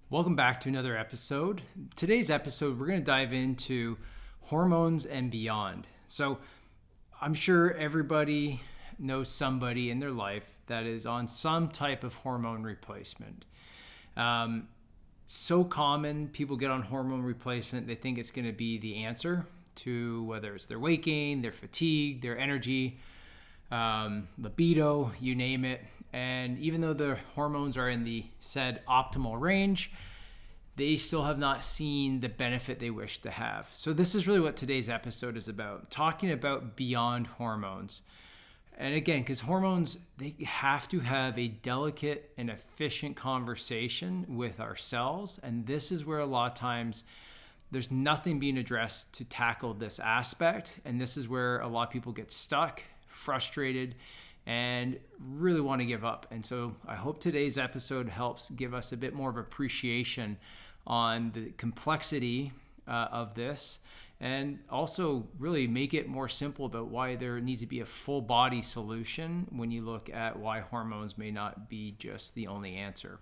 Welcome back to another episode. Today's episode, we're going to dive into hormones and beyond. So, I'm sure everybody knows somebody in their life that is on some type of hormone replacement. So common, people get on hormone replacement, they think it's going to be the answer to whether it's their weight gain, their fatigue, their energy, libido, you name it. And even though the hormones are in the said optimal range, they still have not seen the benefit they wish to have. So this is really what today's episode is about, talking about beyond hormones. And again, because hormones, they have to have a delicate and efficient conversation with our cells. And this is where a lot of times there's nothing being addressed to tackle this aspect. And this is where a lot of people get stuck, frustrated, and really want to give up. And so I hope today's episode helps give us a bit more of appreciation on the complexity of this, and also really make it more simple about why there needs to be a full body solution when you look at why hormones may not be just the only answer.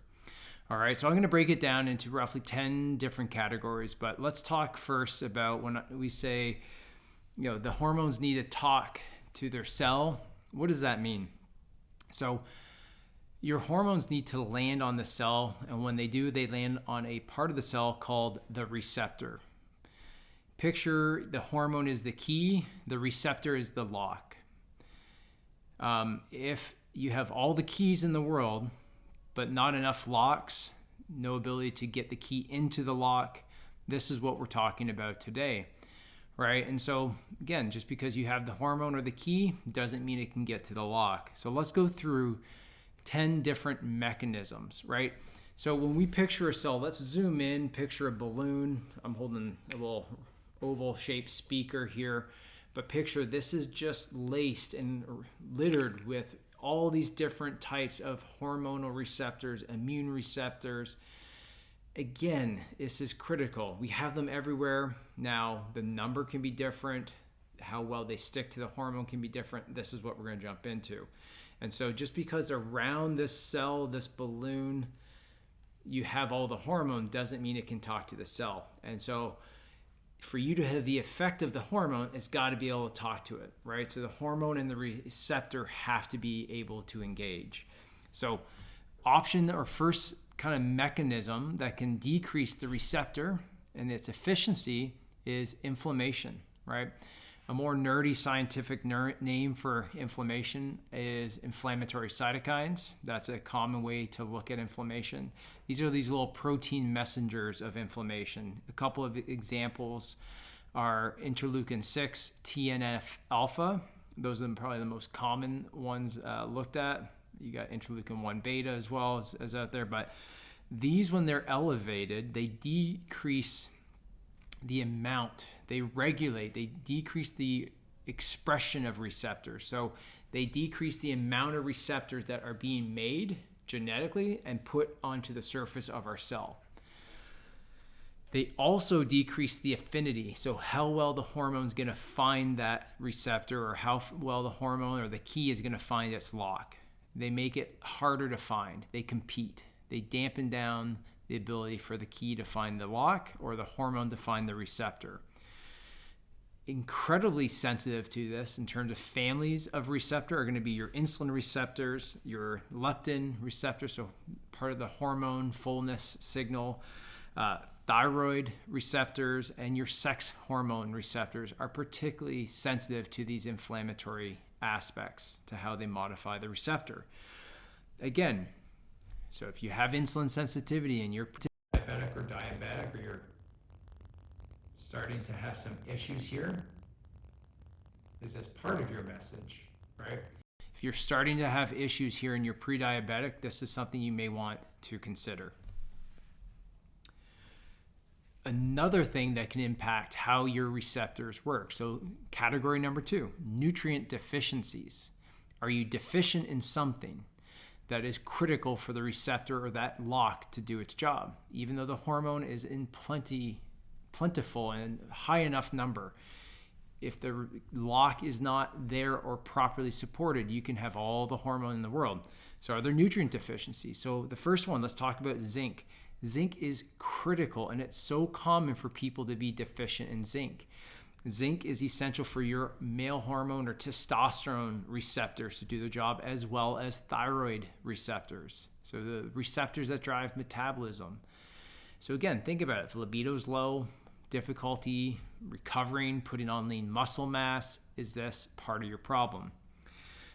All right, so I'm going to break it down into roughly 10 different categories, but let's talk first about when we say, the hormones need to talk to their cell. What does that mean? So your hormones need to land on the cell, and when they do, they land on a part of the cell called the receptor. Picture the hormone is the key, the receptor is the lock. If you have all the keys in the world, but not enough locks, no ability to get the key into the lock, this is what we're talking about today. Right? And so again, just because you have the hormone or the key doesn't mean it can get to the lock. So let's go through 10 different mechanisms, right? So when we picture a cell, let's zoom in, picture a balloon. I'm holding a little oval shaped speaker here, but picture this is just laced and littered with all these different types of hormonal receptors, immune receptors. Again, this is critical. We have them everywhere. Now, the number can be different. How well they stick to the hormone can be different. This is what we're going to jump into. And so just because around this cell, this balloon, you have all the hormone doesn't mean it can talk to the cell. And so for you to have the effect of the hormone, it's got to be able to talk to it, right? So the hormone and the receptor have to be able to engage. So option or first kind of mechanism that can decrease the receptor and its efficiency is inflammation, right? A more nerdy scientific name for inflammation is inflammatory cytokines. That's a common way to look at inflammation. These are these little protein messengers of inflammation. A couple of examples are interleukin 6, TNF alpha. Those are probably the most common ones looked at. You got interleukin 1 beta as well as out there, but these, when they're elevated, they decrease the amount, they regulate, they decrease the expression of receptors. So they decrease the amount of receptors that are being made genetically and put onto the surface of our cell. They also decrease the affinity, so how well the hormone is going to find that receptor, or how well the hormone or the key is going to find its lock. They make it harder to find. They compete. They dampen down the ability for the key to find the lock or the hormone to find the receptor. Incredibly sensitive to this in terms of families of receptor are going to be your insulin receptors, your leptin receptors, so part of the hormone fullness signal, thyroid receptors, and your sex hormone receptors are particularly sensitive to these inflammatory aspects to how they modify the receptor. Again, so if you have insulin sensitivity and you're diabetic or you're starting to have some issues here, this is part of your message, right? If you're starting to have issues here and you're pre-diabetic, this is something you may want to consider. Another thing that can impact how your receptors work. So category number 2, nutrient deficiencies. Are you deficient in something that is critical for the receptor or that lock to do its job? Even though the hormone is in plentiful and high enough number, if the lock is not there or properly supported, you can have all the hormone in the world. So are there nutrient deficiencies? So the first one, let's talk about zinc. Zinc is critical, and it's so common for people to be deficient in zinc. Zinc is essential for your male hormone or testosterone receptors to do their job, as well as thyroid receptors. So the receptors that drive metabolism. So again, think about it. If libido's low, difficulty recovering, putting on lean muscle mass, is this part of your problem?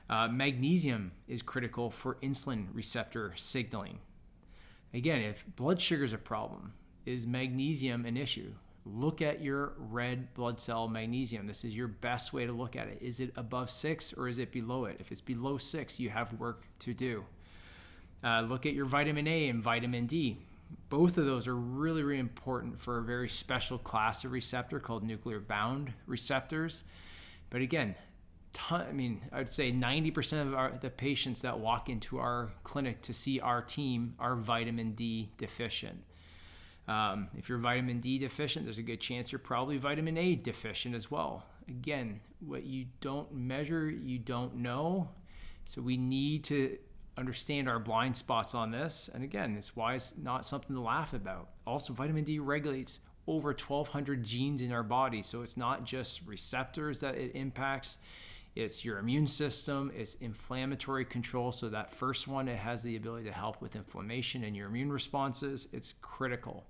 Magnesium is critical for insulin receptor signaling. Again, if blood sugar is a problem, is magnesium an issue? Look at your red blood cell magnesium. This is your best way to look at it. Is it above 6 or is it below it? If it's below 6, you have work to do. Look at your vitamin A and vitamin D. Both of those are really, really important for a very special class of receptor called nuclear bound receptors. But again, I'd say 90% of the patients that walk into our clinic to see our team are vitamin D deficient. If you're vitamin D deficient, there's a good chance you're probably vitamin A deficient as well. Again, what you don't measure, you don't know. So we need to understand our blind spots on this. And again, it's why it's not something to laugh about. Also, vitamin D regulates over 1,200 genes in our body. So it's not just receptors that it impacts. It's your immune system, it's inflammatory control. So that first one, it has the ability to help with inflammation and your immune responses. It's critical.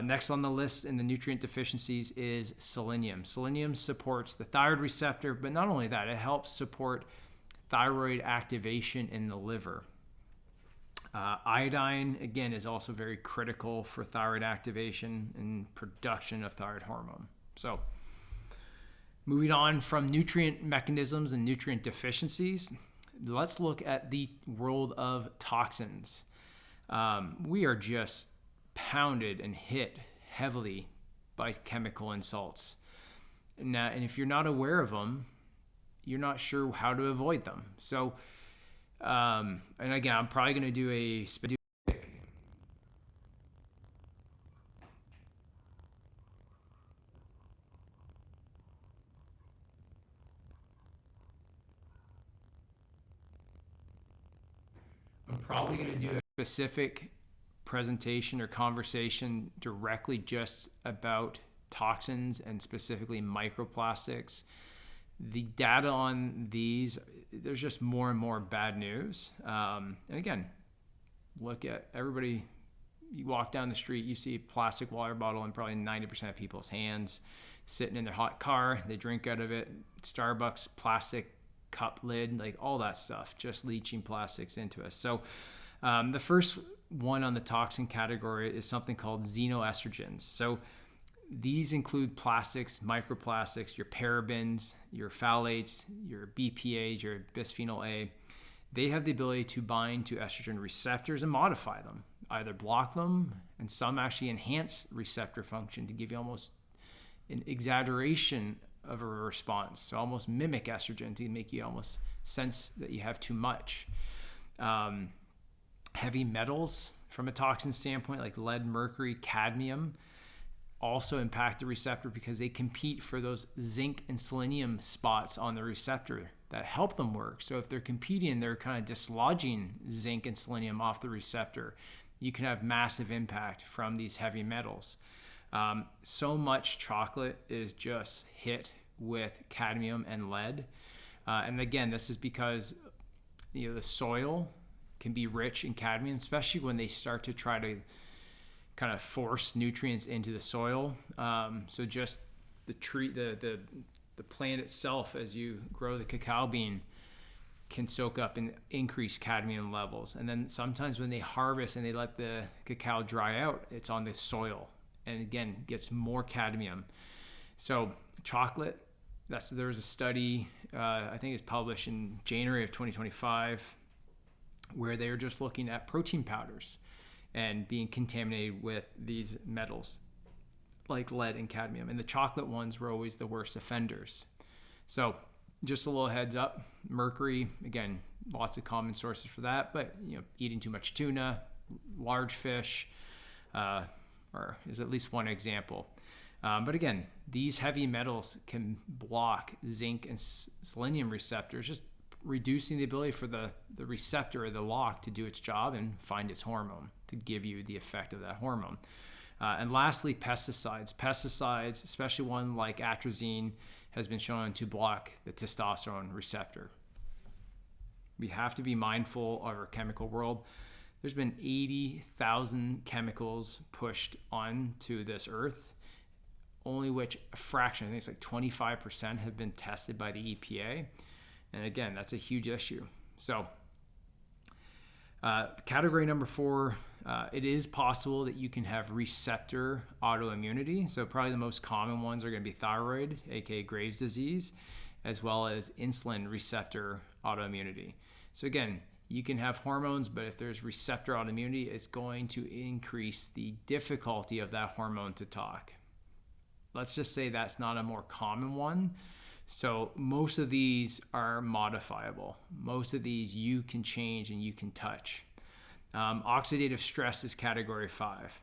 Next on the list in the nutrient deficiencies is selenium. Selenium supports the thyroid receptor, but not only that, it helps support thyroid activation in the liver. Iodine, again, is also very critical for thyroid activation and production of thyroid hormone. So, moving on from nutrient mechanisms and nutrient deficiencies, let's look at the world of toxins. We are just pounded and hit heavily by chemical insults. And if you're not aware of them, you're not sure how to avoid them. So, and again, I'm probably going to do a specific presentation or conversation directly just about toxins and specifically microplastics. The data on these, there's just more and more bad news. And again, look at everybody. You walk down the street, you see a plastic water bottle in probably 90% of people's hands, sitting in their hot car. They drink out of it. Starbucks plastic cup lid, like all that stuff, just leaching plastics into us. So the first one on the toxin category is something called xenoestrogens. So these include plastics, microplastics, your parabens, your phthalates, your BPAs, your bisphenol A. They have the ability to bind to estrogen receptors and modify them, either block them, and some actually enhance receptor function to give you almost an exaggeration of a response. So almost mimic estrogen to make you almost sense that you have too much. Heavy metals from a toxin standpoint, like lead, mercury, cadmium, also impact the receptor because they compete for those zinc and selenium spots on the receptor that help them work. So if they're competing, they're kind of dislodging zinc and selenium off the receptor. You can have massive impact from these heavy metals. So much chocolate is just hit with cadmium and lead. And again, this is because the soil can be rich in cadmium, especially when they start to try to kind of force nutrients into the soil. So just the tree, the plant itself, as you grow the cacao bean, can soak up and increase cadmium levels. And then sometimes when they harvest and they let the cacao dry out, it's on the soil, and again gets more cadmium. So chocolate, there was a study, I think it's published in January of 2025, where they were just looking at protein powders and being contaminated with these metals like lead and cadmium. And the chocolate ones were always the worst offenders. So just a little heads up, mercury, again, lots of common sources for that, but eating too much tuna, large fish, or is at least one example. But again, these heavy metals can block zinc and selenium receptors, just reducing the ability for the receptor or the lock to do its job and find its hormone to give you the effect of that hormone. And lastly, pesticides. Pesticides, especially one like atrazine, has been shown to block the testosterone receptor. We have to be mindful of our chemical world. There's been 80,000 chemicals pushed onto this earth, only which a fraction, I think it's like 25%, have been tested by the EPA. And again, that's a huge issue. So category number 4, it is possible that you can have receptor autoimmunity. So probably the most common ones are going to be thyroid, aka Graves' disease, as well as insulin receptor autoimmunity. So again, you can have hormones, but if there's receptor autoimmunity, it's going to increase the difficulty of that hormone to talk. Let's just say that's not a more common one. So most of these are modifiable. Most of these you can change and you can touch. Oxidative stress is category 5.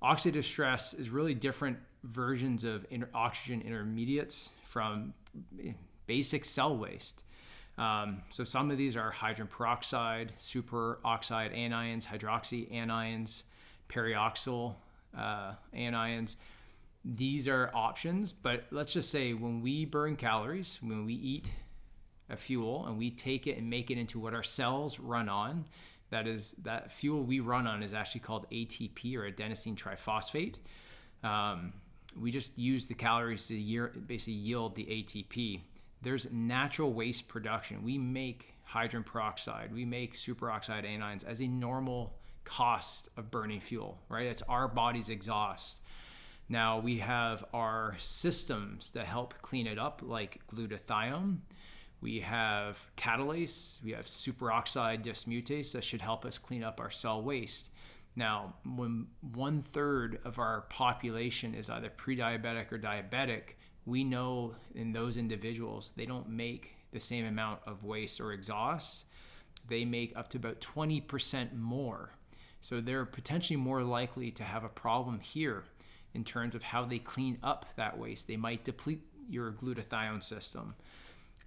Oxidative stress is really different versions of oxygen intermediates from basic cell waste. So some of these are hydrogen peroxide, superoxide anions, hydroxy anions, perioxyl anions. These are options, but let's just say when we burn calories, when we eat a fuel and we take it and make it into what our cells run on, that fuel we run on is actually called ATP, or adenosine triphosphate. We just use the calories to basically yield the ATP. There's natural waste production. We make hydrogen peroxide, we make superoxide anions as a normal cost of burning fuel, right? It's our body's exhaust. Now we have our systems that help clean it up, like glutathione. We have catalase, we have superoxide dismutase that should help us clean up our cell waste. Now, when 1/3 of our population is either pre-diabetic or diabetic, we know in those individuals, they don't make the same amount of waste or exhaust. They make up to about 20% more. So they're potentially more likely to have a problem here in terms of how they clean up that waste. They might deplete your glutathione system.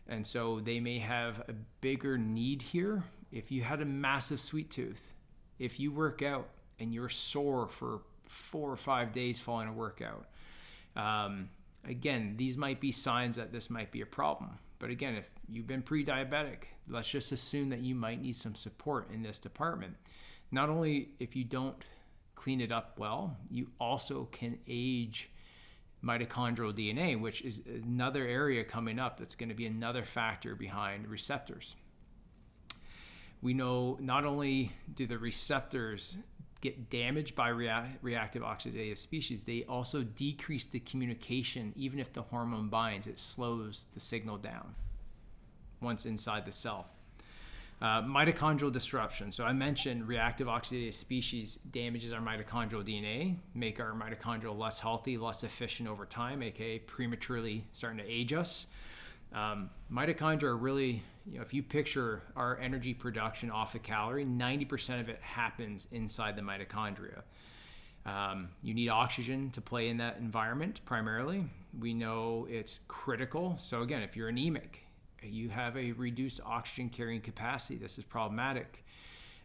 And so they may have a bigger need here. If you had a massive sweet tooth, if you work out and you're sore for 4 or 5 days following a workout, again, these might be signs that this might be a problem. But again, if you've been pre-diabetic, let's just assume that you might need some support in this department. Not only if you don't clean it up well, you also can age mitochondrial DNA, which is another area coming up that's going to be another factor behind receptors. We know not only do the receptors get damaged by reactive oxidative species, they also decrease the communication. Even if the hormone binds, it slows the signal down once inside the cell. Mitochondrial disruption. So I mentioned reactive oxidative species damages our mitochondrial DNA, make our mitochondria less healthy, less efficient over time, aka prematurely starting to age us. Mitochondria are really, if you picture our energy production off a calorie, 90% of it happens inside the mitochondria. You need oxygen to play in that environment primarily. We know it's critical. So again, if you're anemic, you have a reduced oxygen carrying capacity, this is problematic.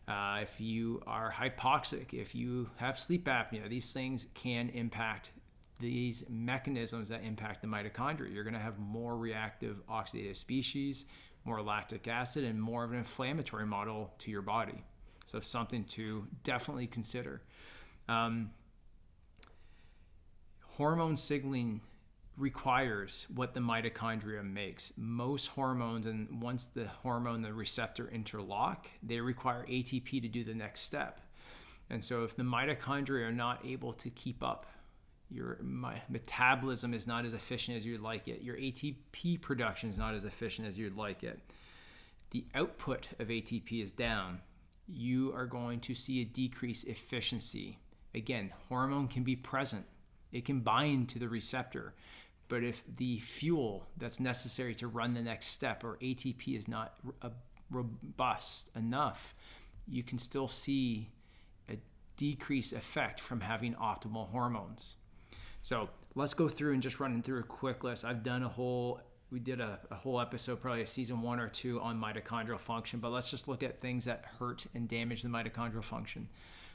If you are hypoxic, if you have sleep apnea, these things can impact these mechanisms that impact the mitochondria. You're going to have more reactive oxidative species, more lactic acid, and more of an inflammatory model to your body. So something to definitely consider. Hormone signaling requires what the mitochondria makes. Most hormones, and once the hormone, the receptor interlock, they require ATP to do the next step. And so if the mitochondria are not able to keep up, your metabolism is not as efficient as you'd like it, your ATP production is not as efficient as you'd like it, the output of ATP is down, you are going to see a decreased efficiency. Again, hormone can be present. It can bind to the receptor. But if the fuel that's necessary to run the next step, or ATP, is not robust enough, you can still see a decreased effect from having optimal hormones. So let's go through and just run through a quick list. I've done a whole we did a whole episode, probably a season 1 or 2 on mitochondrial function, but let's just look at things that hurt and damage the mitochondrial function.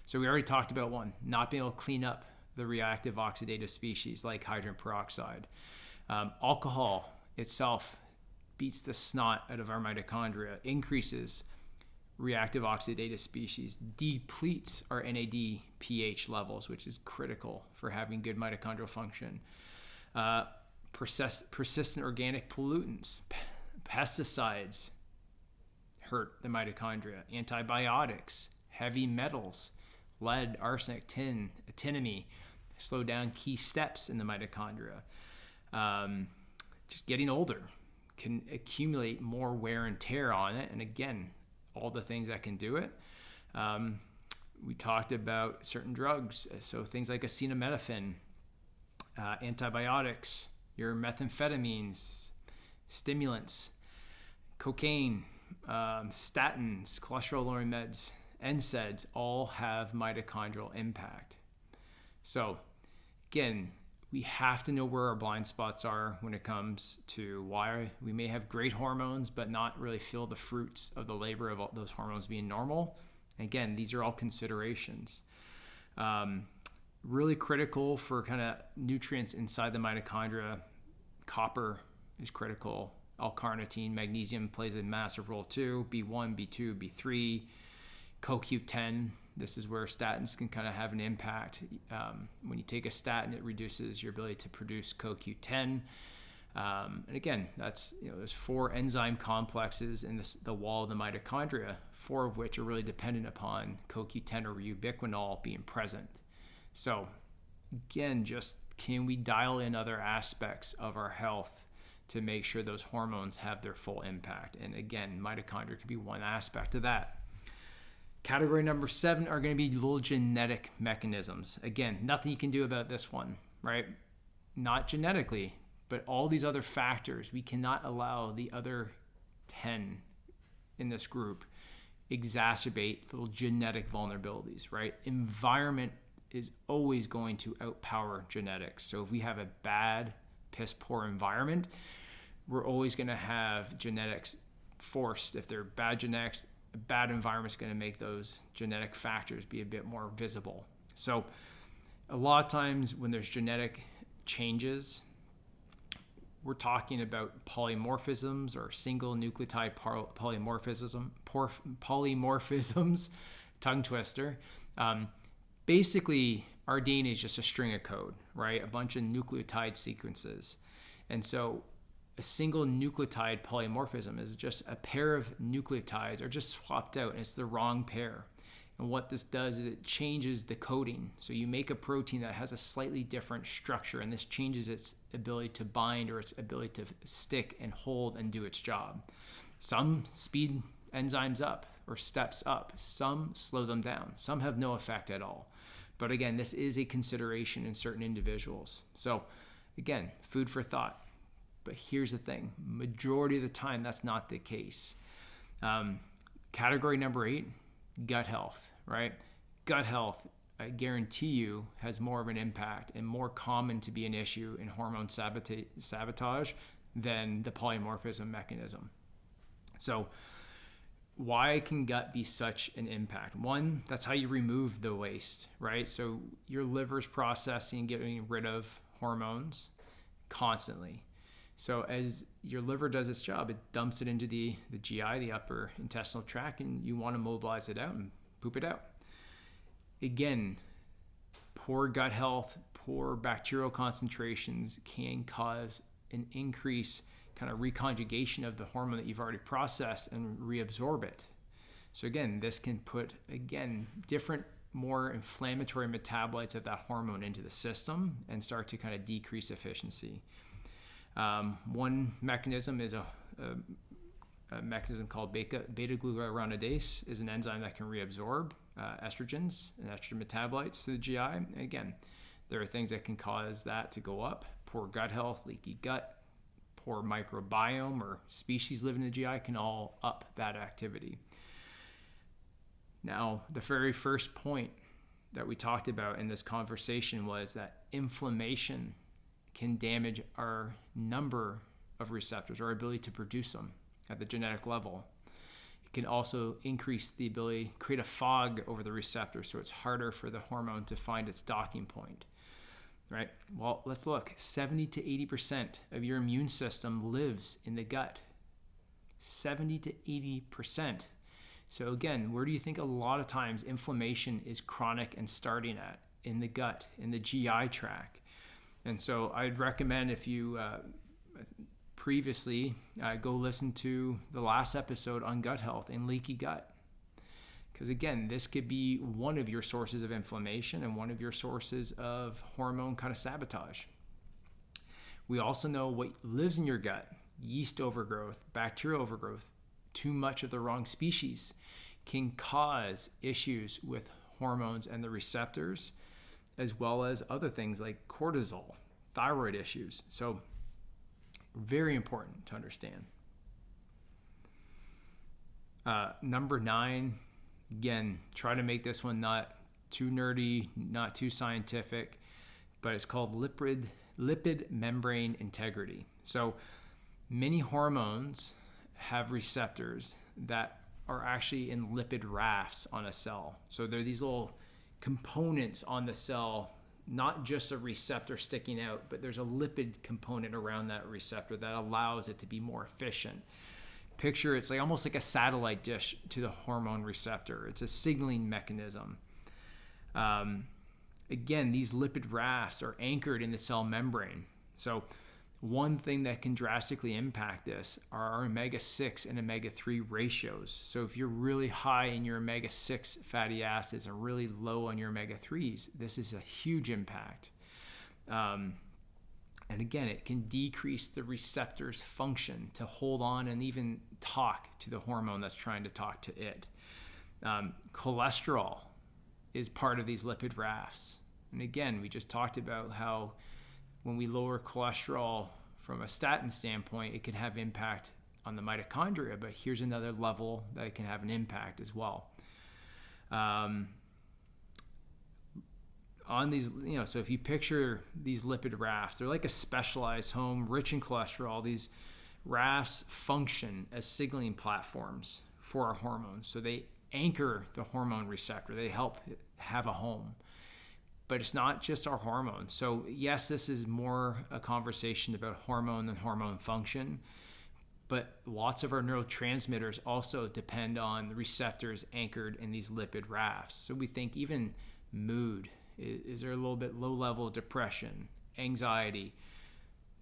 So we already talked about one, not being able to clean up the reactive oxidative species like hydrogen peroxide. Alcohol itself beats the snot out of our mitochondria, increases reactive oxidative species, depletes our NAD pH levels, which is critical for having good mitochondrial function. Persistent organic pollutants, pesticides hurt the mitochondria, antibiotics, heavy metals, lead, arsenic, tin, actinium, slow down key steps in the mitochondria. Just getting older can accumulate more wear and tear on it. And again, all the things that can do it. We talked about certain drugs. So things like acetaminophen, antibiotics, your methamphetamines, stimulants, cocaine, statins, cholesterol-lowering meds, NSAIDs all have mitochondrial impact. So again, we have to know where our blind spots are when it comes to why we may have great hormones but not really feel the fruits of the labor of all those hormones being normal. Again, these are all considerations. Really critical for kind of nutrients inside the mitochondria. Copper is critical. L-carnitine, magnesium plays a massive role too. B1, B2, B3, CoQ10. This is where statins can kind of have an impact. When you take a statin, it reduces your ability to produce CoQ10. And again, that's, there's 4 enzyme complexes in the wall of the mitochondria, 4 of which are really dependent upon CoQ10 or ubiquinol being present. So again, just can we dial in other aspects of our health to make sure those hormones have their full impact? And again, mitochondria can be one aspect of that. Category number 7 are going to be little genetic mechanisms. Again, nothing you can do about this one, right? Not genetically, but all these other factors. We cannot allow the other 10 in this group exacerbate little genetic vulnerabilities, right? Environment is always going to outpower genetics. So if we have a bad, piss poor environment, we're always going to have genetics forced. If they're bad genetics, a bad environment is going to make those genetic factors be a bit more visible. So a lot of times when there's genetic changes, we're talking about polymorphisms or single nucleotide polymorphisms, tongue twister. Basically, our DNA is just a string of code, right? A bunch of nucleotide sequences. And so a single nucleotide polymorphism is just a pair of nucleotides are just swapped out, and it's the wrong pair. And what this does is it changes the coding. So you make a protein that has a slightly different structure, and this changes its ability to bind or its ability to stick and hold and do its job. Some speed enzymes up or steps up. Some slow them down. Some have no effect at all. But again, this is a consideration in certain individuals. So again, food for thought. But here's the thing, majority of the time, that's not the case. Category number 8, gut health, right? Gut health, I guarantee you, has more of an impact and more common to be an issue in hormone sabotage than the polymorphism mechanism. So why can gut be such an impact? One, that's how you remove the waste, right? So your liver's processing, getting rid of hormones constantly. So as your liver does its job, it dumps it into the GI, the upper intestinal tract, and you want to mobilize it out and poop it out. Again, poor gut health, poor bacterial concentrations can cause an increase, kind of reconjugation of the hormone that you've already processed and reabsorb it. So again, this can put, different, more inflammatory metabolites of that hormone into the system and start to kind of decrease efficiency. One mechanism is a mechanism called beta-glucuronidase, is an enzyme that can reabsorb estrogens and estrogen metabolites to the GI. And again, there are things that can cause that to go up. Poor gut health, leaky gut, poor microbiome, or species living in the GI can all up that activity. Now, the very first point that we talked about in this conversation was that inflammation can damage our number of receptors, or ability to produce them at the genetic level. It can also increase the ability, create a fog over the receptor, so it's harder for the hormone to find its docking point, right? Well, let's look. 70 to 80% of your immune system lives in the gut. 70 to 80%. So again, where do you think a lot of times inflammation is chronic and starting at? In the gut, in the GI tract. And so I'd recommend, if you previously go listen to the last episode on gut health and leaky gut. Because again, this could be one of your sources of inflammation and one of your sources of hormone kind of sabotage. We also know what lives in your gut: yeast overgrowth, bacterial overgrowth. Too much of the wrong species can cause issues with hormones and the receptors, as well as other things like cortisol, thyroid issues. So very important to understand. Number 9, again, try to make this one not too nerdy, not too scientific, but it's called lipid membrane integrity. So many hormones have receptors that are actually in lipid rafts on a cell. So they're these little components on the cell, not just a receptor sticking out, but there's a lipid component around that receptor that allows it to be more efficient. Picture it's like almost like a satellite dish to the hormone receptor. It's a signaling mechanism. Again, these lipid rafts are anchored in the cell membrane. So one thing that can drastically impact this are our omega-6 and omega-3 ratios. So if you're really high in your omega-6 fatty acids and really low on your omega-3s, this is a huge impact. And again, it can decrease the receptor's function to hold on and even talk to the hormone that's trying to talk to it. Cholesterol is part of these lipid rafts. And again, we just talked about how when we lower cholesterol from a statin standpoint, it can have impact on the mitochondria, but here's another level that it can have an impact as well. On these, so if you picture these lipid rafts, they're like a specialized home rich in cholesterol. These rafts function as signaling platforms for our hormones. So they anchor the hormone receptor. They help it have a home. But it's not just our hormones. So yes, this is more a conversation about hormone and hormone function, but lots of our neurotransmitters also depend on the receptors anchored in these lipid rafts. So we think even mood, is there a little bit low level of depression, anxiety,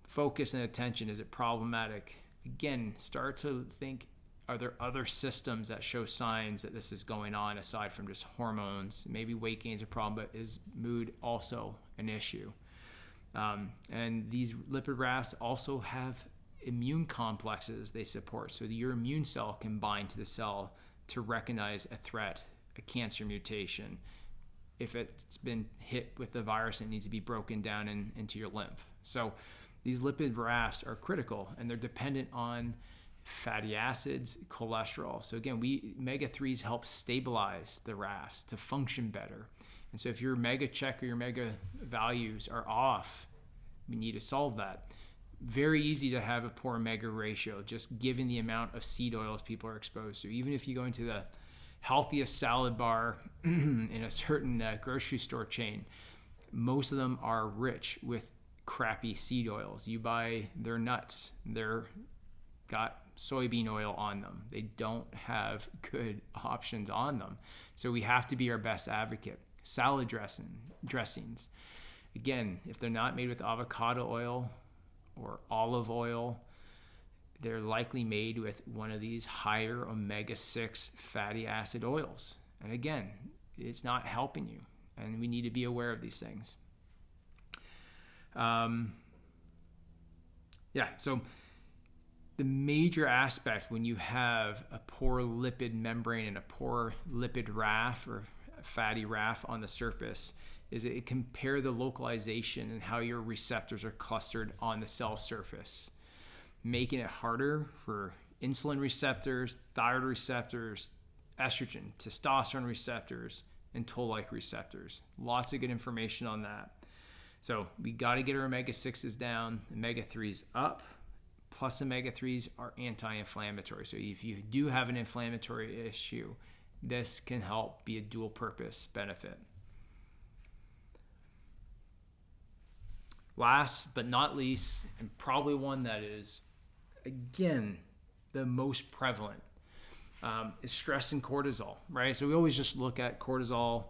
focus and attention, is it problematic? Again, start to think, are there other systems that show signs that this is going on aside from just hormones? Maybe weight gain is a problem, but is mood also an issue? And these lipid rafts also have immune complexes they support. So your immune cell can bind to the cell to recognize a threat, a cancer mutation. If it's been hit with the virus, it needs to be broken down into your lymph. So these lipid rafts are critical, and they're dependent on fatty acids, cholesterol. So again, omega-3s help stabilize the rafts to function better. And so if your omega check or your omega values are off, we need to solve that. Very easy to have a poor omega ratio, just given the amount of seed oils people are exposed to. Even if you go into the healthiest salad bar in a certain grocery store chain, most of them are rich with crappy seed oils. You buy their nuts, they're got soybean oil on them. They don't have good options on them. So we have to be our best advocate. Salad dressings. Again, if they're not made with avocado oil or olive oil, they're likely made with one of these higher omega-6 fatty acid oils. And again, it's not helping you. And we need to be aware of these things. So the major aspect when you have a poor lipid membrane and a poor lipid raft or fatty raft on the surface is it can impair the localization and how your receptors are clustered on the cell surface, making it harder for insulin receptors, thyroid receptors, estrogen, testosterone receptors, and toll-like receptors. Lots of good information on that. So we got to get our omega-6s down, omega-3s up. plus omega-3s are anti-inflammatory. So if you do have an inflammatory issue, this can help be a dual purpose benefit. Last but not least, and probably one that is, again, the most prevalent, is stress and cortisol, right? So we always just look at cortisol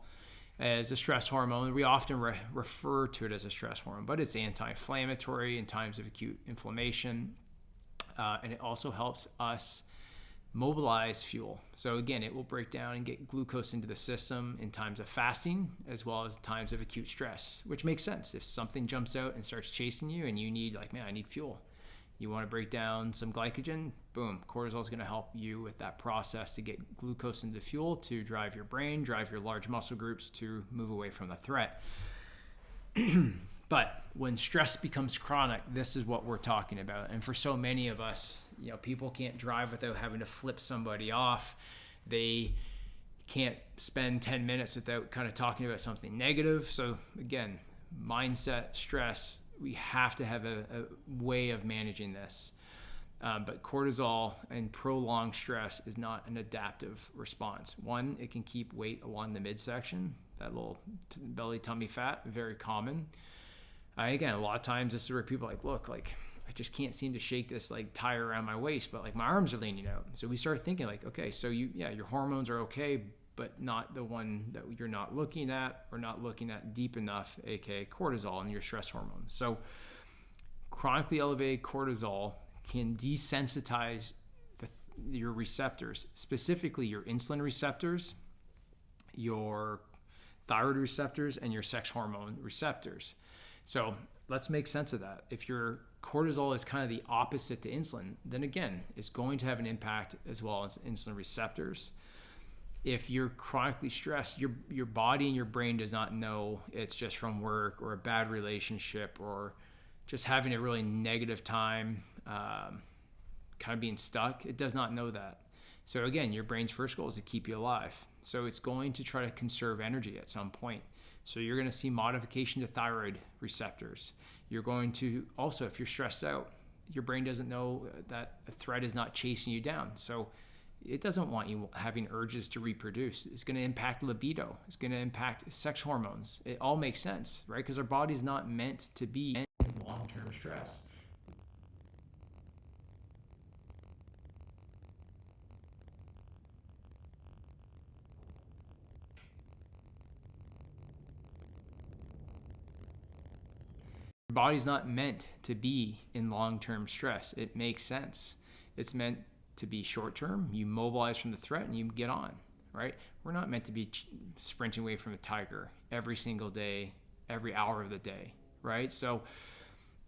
as a stress hormone. We often refer to it as a stress hormone, but it's anti-inflammatory in times of acute inflammation. And it also helps us mobilize fuel. So again, it will break down and get glucose into the system in times of fasting as well as times of acute stress, which makes sense. If something jumps out and starts chasing you and you need, like, man, I need fuel. You want to break down some glycogen, boom, cortisol is going to help you with that process to get glucose into the fuel to drive your brain, drive your large muscle groups to move away from the threat. But when stress becomes chronic, this is what we're talking about. And for so many of us, people can't drive without having to flip somebody off. They can't spend 10 minutes without kind of talking about something negative. So again, mindset, stress, we have to have a way of managing this. But cortisol and prolonged stress is not an adaptive response. One, it can keep weight along the midsection, that little belly tummy fat, very common. Again, a lot of times this is where people are like, look, like, I just can't seem to shake this like tie around my waist, but like my arms are leaning out. So we start thinking like, okay, so your hormones are okay, but not the one that you're not looking at or not looking at deep enough, aka cortisol and your stress hormones. So chronically elevated cortisol can desensitize your receptors, specifically your insulin receptors, your thyroid receptors, and your sex hormone receptors. So let's make sense of that. If your cortisol is kind of the opposite to insulin, then again, it's going to have an impact as well as insulin receptors. If you're chronically stressed, your body and your brain does not know it's just from work or a bad relationship or just having a really negative time, kind of being stuck. It does not know that. So again, your brain's first goal is to keep you alive. So it's going to try to conserve energy at some point. So you're going to see modification to thyroid receptors. You're going to also, if you're stressed out, your brain doesn't know that a threat is not chasing you down. So it doesn't want you having urges to reproduce. It's going to impact libido. It's going to impact sex hormones. It all makes sense, right? Because our body's not meant to be in long-term stress. Your body's not meant to be in long-term stress. It makes sense. It's meant to be short-term. You mobilize from the threat and you get on, right? We're not meant to be sprinting away from a tiger every single day, every hour of the day, right? So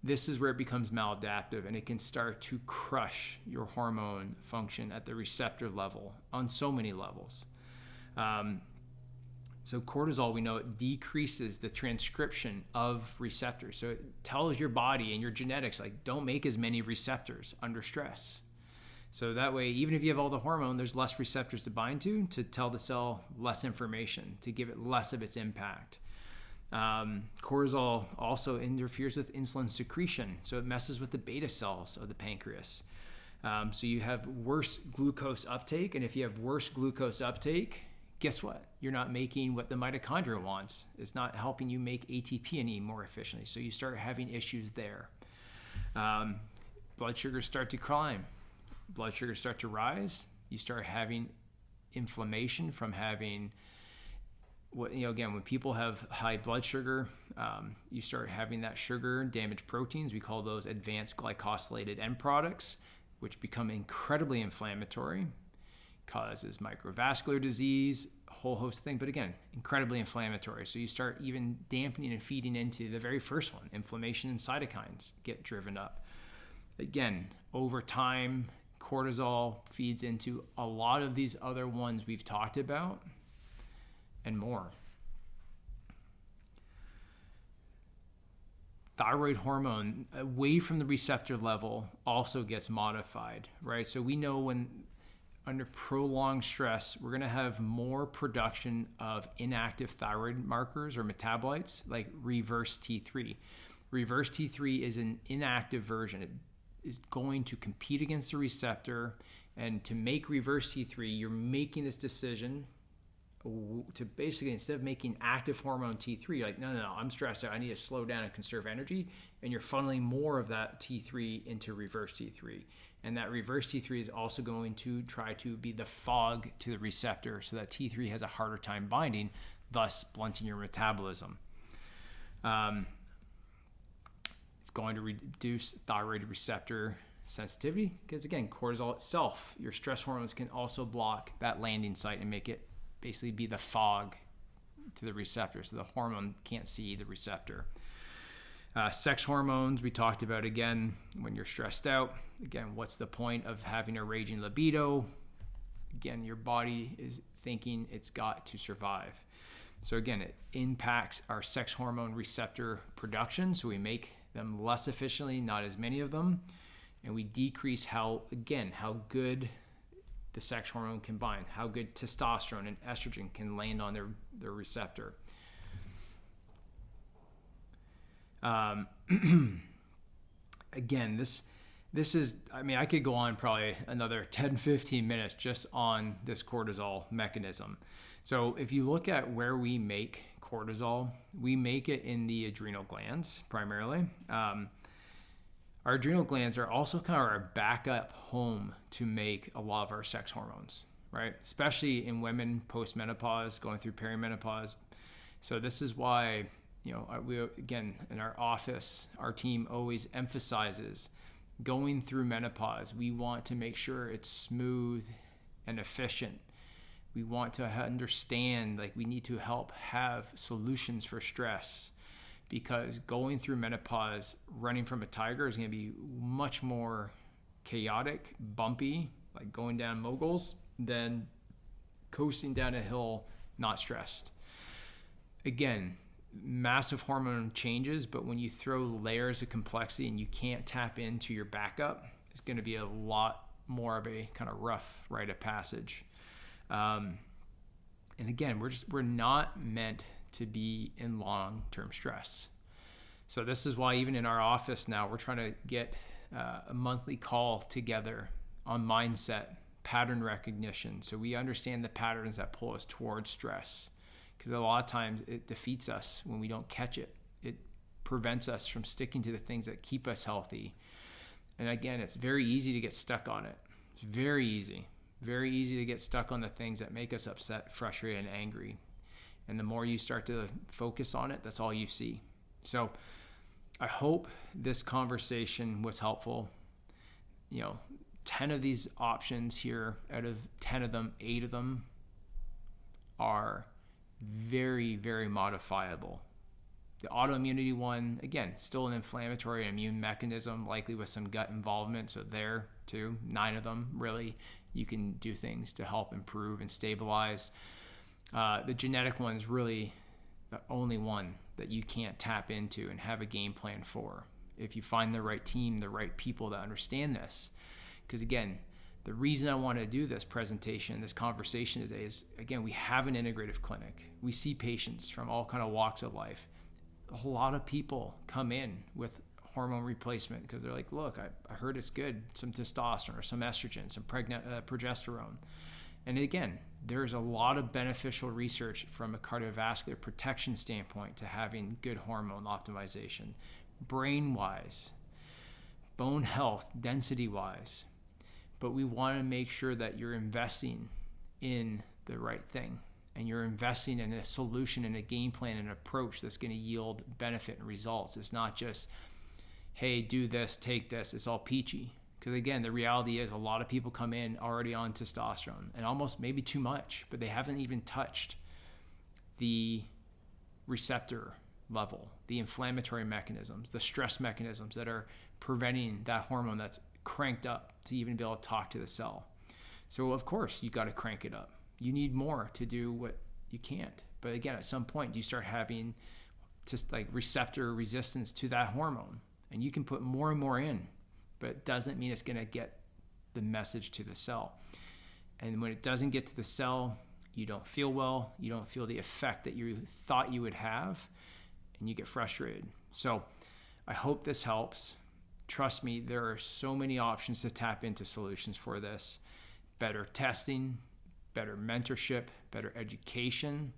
this is where it becomes maladaptive, and it can start to crush your hormone function at the receptor level on so many levels. So cortisol, we know it decreases the transcription of receptors. So it tells your body and your genetics, like, don't make as many receptors under stress. So that way, even if you have all the hormone, there's less receptors to bind to tell the cell less information, to give it less of its impact. Cortisol also interferes with insulin secretion. So it messes with the beta cells of the pancreas. So you have worse glucose uptake. And if you have worse glucose uptake, guess what? You're not making what the mitochondria wants. It's not helping you make ATP any more efficiently. So you start having issues there. Blood sugars start to climb. Blood sugars start to rise. You start having inflammation from having, again, when people have high blood sugar, you start having that sugar damage proteins. We call those advanced glycosylated end products, which become incredibly inflammatory, causes microvascular disease, a whole host of things, but again, incredibly inflammatory. So you start even dampening and feeding into the very first one. Inflammation and cytokines get driven up. Again, over time, cortisol feeds into a lot of these other ones we've talked about and more. Thyroid hormone away from the receptor level also gets modified, right? So we know when under prolonged stress, we're going to have more production of inactive thyroid markers or metabolites like reverse T3. Reverse T3 is an inactive version. is going to compete against the receptor. And to make reverse T3, you're making this decision to basically, instead of making active hormone T3, you're like, no, I'm stressed out, I need to slow down and conserve energy. And you're funneling more of that T3 into reverse T3. And that reverse T3 is also going to try to be the fog to the receptor so that T3 has a harder time binding, thus blunting your metabolism. It's going to reduce thyroid receptor sensitivity because, again, cortisol itself, your stress hormones, can also block that landing site and make it basically be the fog to the receptor, so the hormone can't see the receptor. Sex hormones, we talked about. Again, when you're stressed out, again, what's the point of having a raging libido? Again, your body is thinking it's got to survive. So again, it impacts our sex hormone receptor production, so we make them less efficiently, not as many of them, and we decrease how good the sex hormone can bind, how good testosterone and estrogen can land on their receptor. Again, this is, I mean, I could go on probably another 10-15 minutes just on this cortisol mechanism. So if you look at where we make cortisol, we make it in the adrenal glands primarily. Our adrenal glands are also kind of our backup home to make a lot of our sex hormones, right? Especially in women post-menopause, going through perimenopause. So this is why, we, again, in our office, our team always emphasizes going through menopause. We want to make sure it's smooth and efficient. We want to understand, we need to help have solutions for stress, because going through menopause, running from a tiger, is going to be much more chaotic, bumpy, like going down moguls, than coasting down a hill, not stressed. Again, massive hormone changes, but when you throw layers of complexity and you can't tap into your backup, it's going to be a lot more of a kind of rough rite of passage. And again, we're not meant to be in long-term stress. So this is why even in our office now, we're trying to get a monthly call together on mindset, pattern recognition, so we understand the patterns that pull us towards stress, because a lot of times it defeats us when we don't catch it. It prevents us from sticking to the things that keep us healthy. And again, it's very easy to get stuck on it. It's very easy to get stuck on the things that make us upset, frustrated, and angry. And the more you start to focus on it, that's all you see. So I hope this conversation was helpful. 10 of these options here, out of 10 of them, 8 of them are very, very modifiable. The autoimmunity one, again, still an inflammatory and immune mechanism, likely with some gut involvement. So there too, 9 of them, really, you can do things to help improve and stabilize. The genetic one is really the only one that you can't tap into and have a game plan for, if you find the right team, the right people that understand this. Because again, the reason I want to do this presentation, this conversation today is, again, we have an integrative clinic. We see patients from all kind of walks of life. A lot of people come in with hormone replacement because they're like, look, I heard it's good, some testosterone or some estrogen, some progesterone. And again, there's a lot of beneficial research from a cardiovascular protection standpoint to having good hormone optimization, brain-wise, bone health, density-wise. But we want to make sure that you're investing in the right thing, and you're investing in a solution and a game plan and approach that's going to yield benefit and results. It's not just, hey, do this, take this. It's all peachy. Because again, the reality is a lot of people come in already on testosterone, and almost maybe too much, but they haven't even touched the receptor level, the inflammatory mechanisms, the stress mechanisms that are preventing that hormone that's cranked up to even be able to talk to the cell. So of course you got to crank it up. You need more to do what you can't. But again, at some point you start having just receptor resistance to that hormone, and you can put more and more in, but it doesn't mean it's going to get the message to the cell. And when it doesn't get to the cell, you don't feel well, you don't feel the effect that you thought you would have, and you get frustrated. So I hope this helps. trust me, there are so many options to tap into solutions for this. Better testing, better mentorship, better education,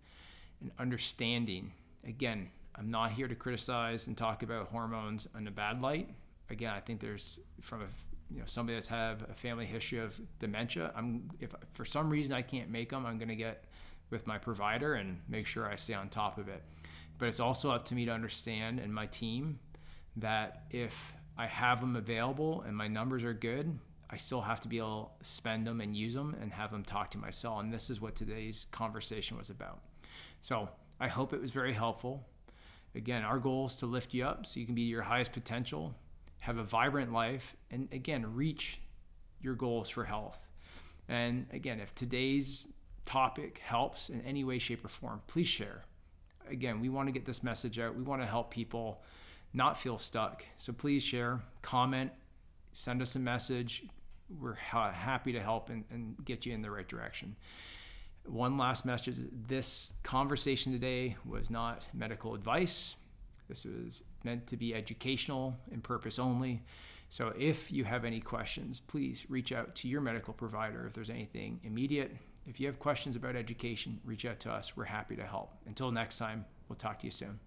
and understanding. Again, I'm not here to criticize and talk about hormones in a bad light. Again, I think there's, from somebody that's have a family history of dementia, if for some reason I can't make them, I'm going to get with my provider and make sure I stay on top of it. But it's also up to me to understand, and my team, that if I have them available and my numbers are good, I still have to be able to spend them and use them and have them talk to my cell. And this is what today's conversation was about. So I hope it was very helpful. Again, our goal is to lift you up so you can be your highest potential, have a vibrant life, and again, reach your goals for health. And again, if today's topic helps in any way, shape, or form, please share. Again, we want to get this message out. We want to help people not feel stuck. So please share, comment, send us a message. We're happy to help and get you in the right direction. One last message: this conversation today was not medical advice. This was meant to be educational and purpose only. So if you have any questions, please reach out to your medical provider if there's anything immediate. If you have questions about education, reach out to us. We're happy to help. Until next time, we'll talk to you soon.